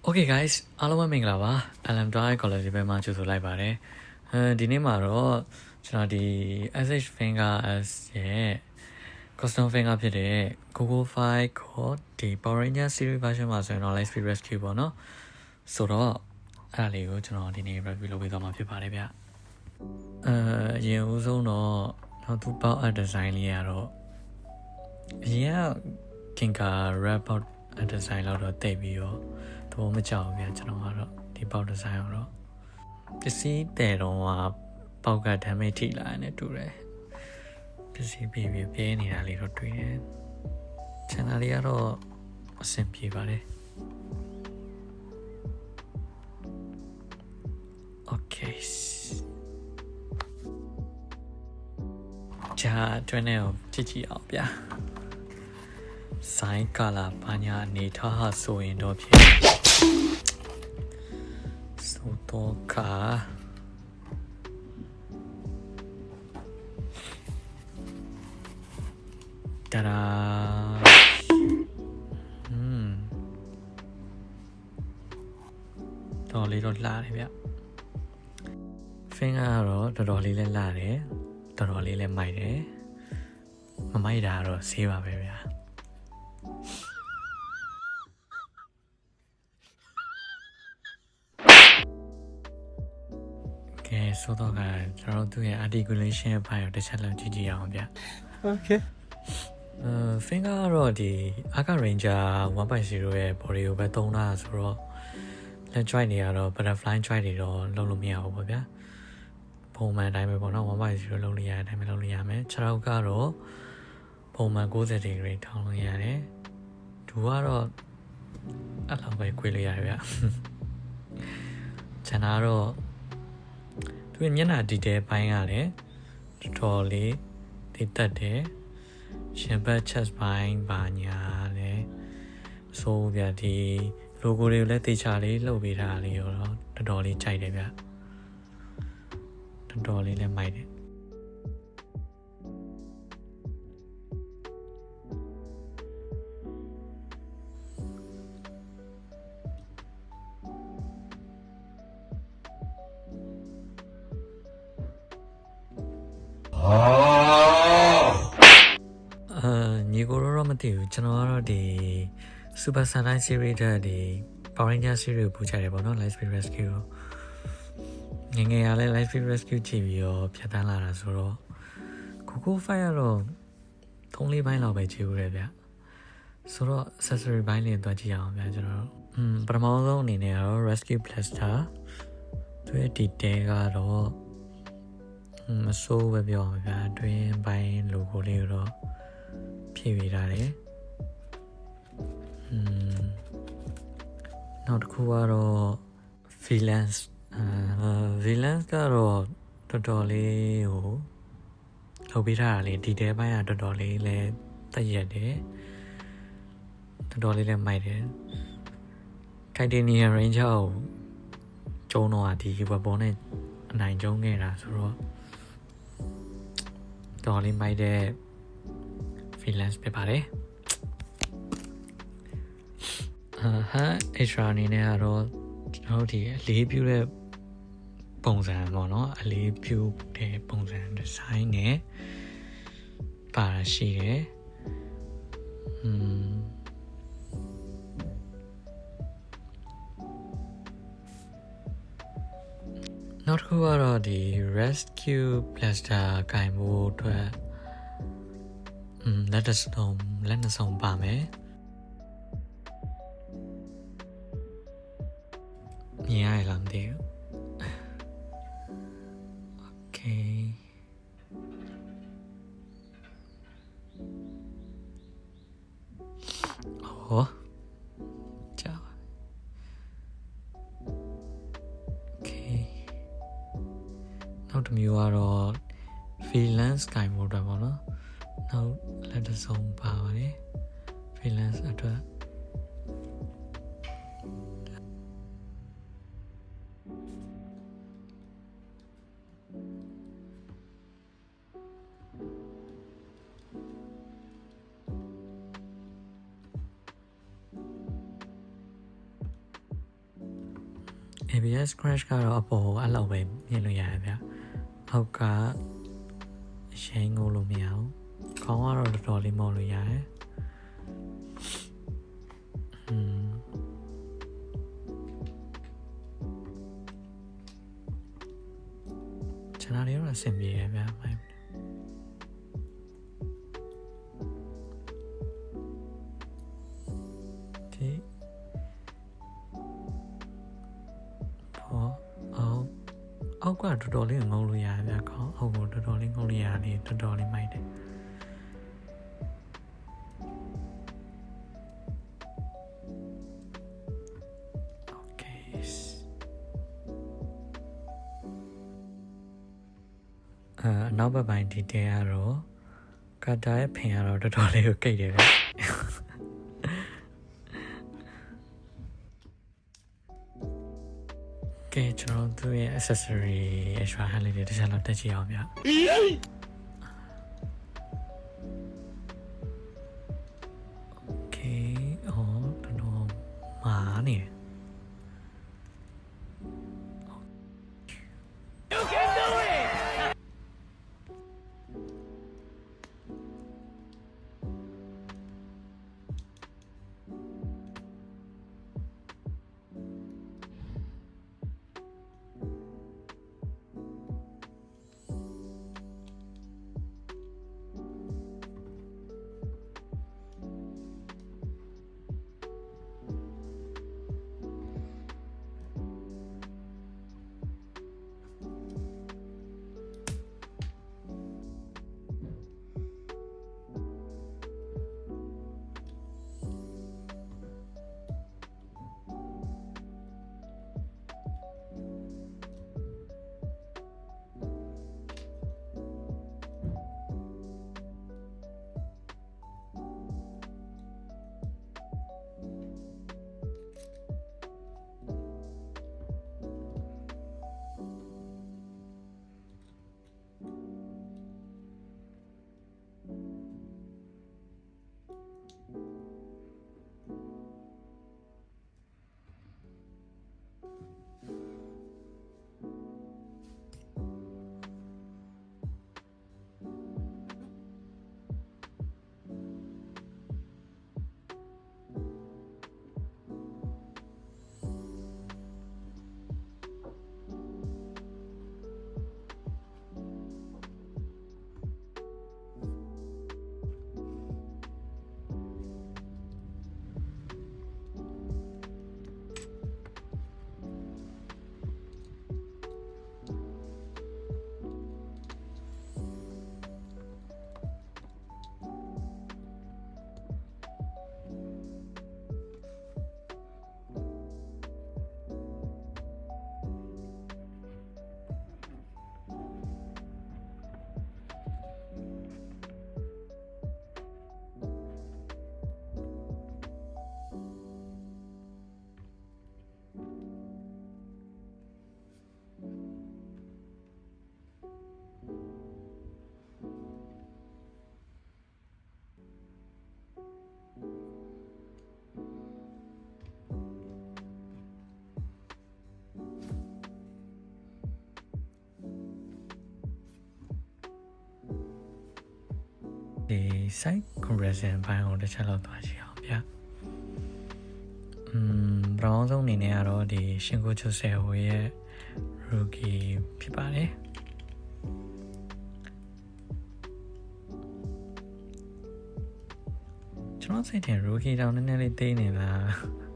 Okay guys အားလုံးပဲမင်္ဂလာပါ LM2 College ပဲမှာကြိုဆိုလိုက်ပါတယ်ဒီနေ့မှာတော့ကျွန်တော်ဒီ SH Finger S ရဲ့ custom finger ဖြစ်တဲ့ Google File ကိုဒီ Power Ranger series version မှာဆိုရင်တော့ Light Speed Rescue ပေါ့နော်ဆိုတော့အဲ့ဒါလေးကိုကျွန်တော်ဒီနေ့ review လုပ်ပေးသွားမှာဖြစ်ပါတယ်ဗျအရင်ဦးဆုံးတော့သူပေါက် design လေးကတော့အရင်က Kinga Rapport design လောက်တော့တိတ်ပြီးတော့တော့မကြောက်ဘူးဗျကျွန်တော်ကတော့ဒီပေါက် design ကိုတော့ပစ္စည်းတဲတော့ပေါက်က damage ထိလာတယ်တူတယ်ပစ္စည်းပြေးနေတာလေးတော့တွေ့တယ် channel လေးကတော့အဆင်ပြေပါတယ် okay ဂျာတွင်းနေအောင်ကြည့်အောင်ဗျာဆိုင်ကလာဘာညာနေထားဟာဆိုရင်တော့ဖြစ်ဆိုတော့ခါတရာတော်လေးတော့လှတယ်ဗျ finger ကတော့တော်တော်လေးလည်းလှတယ်တော်တော်လေးလည်းမိုက်တယ်မမိုက်တာတော့ဆေးပါပဲဗျာကဲဆိုတော့ကကျွန်တော်တို့ရဲ့ articulation အပိုင်းကိုတစ်ချက်လောက်ကြည့်အောင်ဗျ Okay. finger ကတော့ဒီ Aka Ranger 1.0 ရဲ့ body ကိုပဲသုံးတာဆိုတော့လက် joint တွေကတော့ butterfly joint တွေတော့လုပ်လို့မရဘူးပေါ့ဗျာပုံမှန်အတိုင်းပဲပေါ့နော် 1.0 လုပ်လို့ရတဲ့အတိုင်းပဲလုပ်လို့ရမယ်ခြေထောက်ကတော့ပုံမှန်90 degree ထောင်းလို့ရတယ်ဒူကတော့အဲ့လောက်ပဲခွေးလို့ရတယ်ဗျခြံသားတော့သူမျက်နှာ detail ပိုင်းကလည်းတော်တော်လေးတိတက်တယ်ရှင်ဘတ် chest ပိုင်းပါညာလည်းဆိုးဗျဒီ logo တွေကိုလည်းတေချာလေးလှုပ်ပေးထားလေးရောတော်တော်လေးကြိုက်တယ်ဗျတော်တော်လေးလည်းမိုက်တယ်ညီကိုတော့မသိဘူးကျွန်တော်ကတော့ဒီ Super Sunlight series တဲ့ဒီ Power Ranger series ကိုပူချတယ်ပေါ့နော် Light Speed Rescue ငယ်ရလဲ Light Speed Rescue ကြည့်ပြီးတော့ဖြတ်တန်းလာတာဆိုတော့ Google File ကတော့3-4ပိုင်းလောက်ပဲကြည့်ဦးတယ်ဗျဆိုတော့ accessory ပိုင်းလေးတွားကြည့်အောင်ဗျကျွန်တော်ပထမဆုံးအနေနဲ့ကတော့ Rescue Blaster သူရဲ့ detail ကတော့မဆိုးပဲပြောအောင်ဗျအတွင်းပိုင်း logo လေးတော့ဖြည့်ပေးထားတယ်နောက်တစ်ခုကတော့ freelance ကတော့တော်တော်လေးဟိုလုပ်ပေးထားတာလေ detail ပိုင်းကတော်တော်လေးလဲတက်ရက်တယ်တော်တော်လေးလဲမိုက်တယ် Titanium Ranger ကိုကျုံတော့ဒီ weapon နဲ့အနိုင်ကျုံခဲ့တာဆိုတော့တော်လေးမိုက်တဲ့ freelance ဖြစ်ပါတယ်extra အနေနဲ့ကတော့ကျွန်တော်ဒီအလေးပြုတဲ့ပုံစံပေါ့နော်အလေးပြုတဲ့ပုံစံ design နဲ့ပါရှိတယ်နောက်တစ်ခုကတော့ဒီ rescue blaster ကင်ဖို့အတွက်လက်နှစုံပါမယ်မြင်ရလားမသိဘူး okay ဟောကြာပါ okay နောက်တစ်မျိုးကတော့ freelance ကင်ဖို့အတွက်ပေါ့နော်နောက်လက်တစ်စုံပါပါတယ် freelance အတွက် ABS crash ကတော့အပေါ်အဲ့လောက်ပဲမြင်လို့ရတယ်ဗျအောက်ကရှိန်ငိုလို့မရဘူးခေါင်းကတော့တော်တော်လေးမော့လို့ရတယ်ခြေနာလေးတော့အဆင်ပြေရဲ့ဗျမိုင်းဒီအောက်ကတော်တော်လေးငုံလို့ရတယ်ဗျခေါင်းအောက်ကိုတော်တော်လေးငုံလို့ရတယ်တော်တော်လေးမိုက်တယ်နောက်ဘက်ပိုင်းဒီတဲကတော့ကာတာရဲ့ဖင်ကတော့တော်တော်လေးကိုကိတ်တယ်ဗျကဲကျွန်တော်တို့ရဲ့ accessory extra hand လေးတွေတစ်ချက်လောက်တက်ကြည့်အောင်ဗျโอเคတော်တော်မာနေဒီ site compression ဘိုင်းကိုတစ်ချက်လောက်သွားကြည့်အောင်ဗျာပထမဆုံးအနေနဲ့ကတော့ဒီရှင်ကိုချိုဆယ်ဟိုရဲ့ rookie ဖြစ်ပါတယ်ကျွန်တော်စိတ်ထင် rookie တောင်နည်းနည်းလေးသိနေလား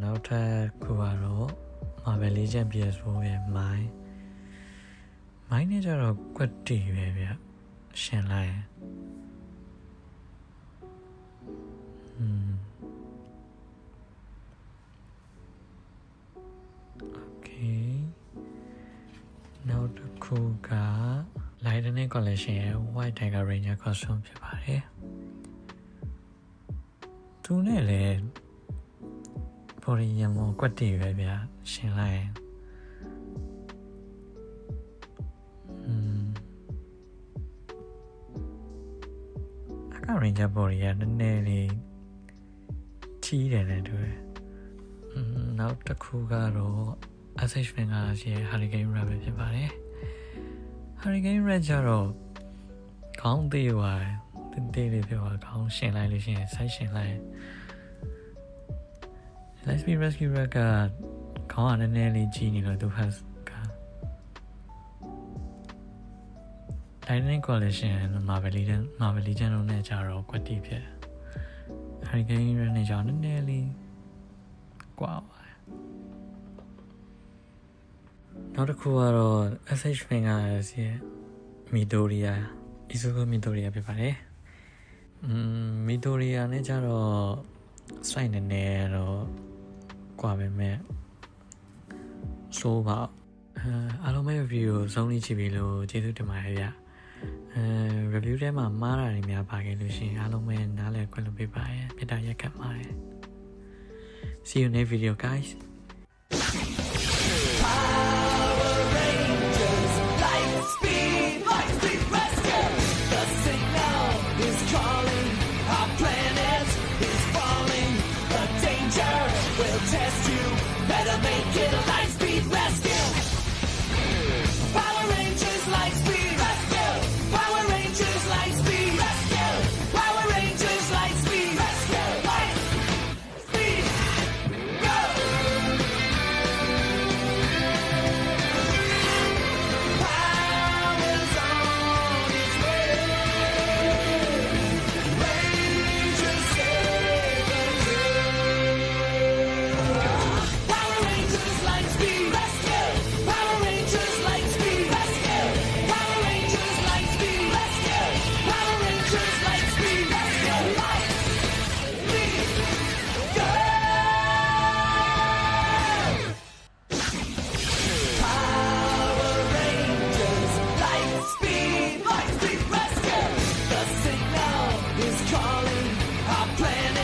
နောက်ထပ်ခုကတော့ Marvel Legends PS4 ရဲ့ မိုင်းနဲ့ကြတော့ကွက်တီပဲဗျရှင်းလိုက်ရင်โอเคနောက်တစ်ခုက Lightning Collection ရဲ့ White Tiger Ranger costume ဖြစ်ပါတယ်သူ သူနဲ့လည်းပေါ်ရီယမောကွက်တီပဲဗျာရှင်းလိုက်ရင်အကောင်ရင်ကြပေါ်ရီကနည်းနည်းလေးချီးတယ်နဲ့တူတယ်နောက်တစ်ခုကတော့ SH Finger ရဲ့ Hurricane Red ပဲဖြစ်ပါတယ် Hurricane Red ကြတော့ခေါင်းသေးပါတယ်တေးလေးပြောတာခေါင်းရှင်းလိုက်လို့ရှိရင်ဆိုက်ရှင်းလိုက် Let's be rescue Red ကခေါင်းကနည်းနည်းလေးကြီးနေလို့သူ has က Dynamic Coalition Marvel Legend လုံးနဲ့ကြတော့ကွက်တီဖြစ် Hurricane Red နဲ့ကြတော့နည်းနည်းလေးကွာပါတယ်နောက်တစ်ခုကတော့ SH Finger ရဲ့ Midoriya Izuku Midoriya ဖြစ်ပါတယ်Midoriya နဲ့ကြတော့ site နည်းနည်းတော့ကွာပဲမဲ့ဆိုးပါအားလုံးပဲ review ဆုံးလေးကြည့်ပြီးလို့ကျေးဇူးတင်ပါတယ်ဗျreview ထဲမှာမှားတာတွေများပါခဲ့လို့ရှိရင်အားလုံးပဲနားလည်ခွင့်လုပ်ပေးပါရစေပြတာရက်ခတ်ပါတယ် See you next video guys Test you, better make it a Lightspeed rescue. Power Rangers Lightspeed rescue. Power Rangers Lightspeed rescue. Power Rangers Lightspeed rescue. Lightspeed, go! Power's on its way. Rangers save the day. Power Rangers Lightspeed rescue. Power Rangers Lightspeed rescue. Power Rangers Lightspeed rescue. Power Rangers Lightspeed rescue. Lightspeed, go! Power Rangers Lightspeed rescue. The signal is calling our planet.